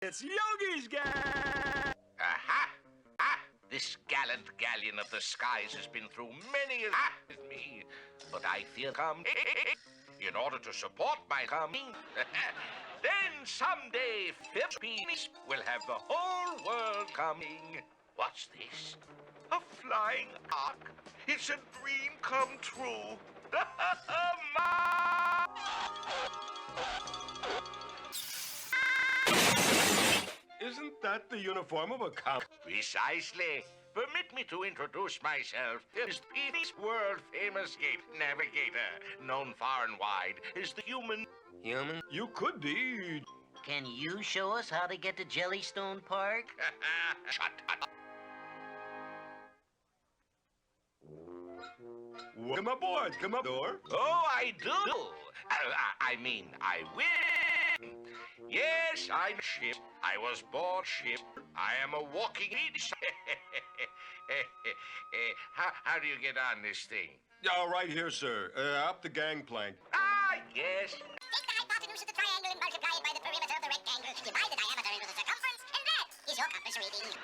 It's Yogi's gang! Aha! This gallant galleon of the skies has been through many a with me, but I feel come in order to support my coming. Then someday Phineas will have the whole world coming. What's this? A flying ark. It's a dream come true. Isn't that the uniform of a cop? Precisely. Permit me to introduce myself. Is Phineas, world-famous navigator, known far and wide as the human. Human? You could be. Can you show us how to get to Jellystone Park? Shut up. Welcome aboard, Commodore. Oh, I do. I will. Yes, I'm ship. I was born ship. I am a walking how do you get on this thing? Oh, right here, sir. Up the gangplank. Ah, yes. Take the hypotenuse of the triangle and multiply it by the perimeter of the rectangle. Divide the diameter into the circumference, and that is your compass reading.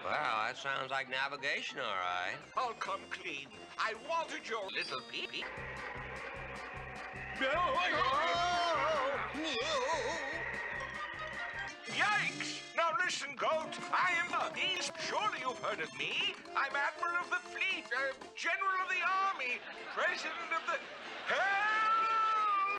Wow, that sounds like navigation, all right. I'll come clean. I wanted your little pee-pee. Yikes! Now listen, Goat. I am the Beast. Surely you've heard of me. I'm Admiral of the Fleet, General of the Army, President of the...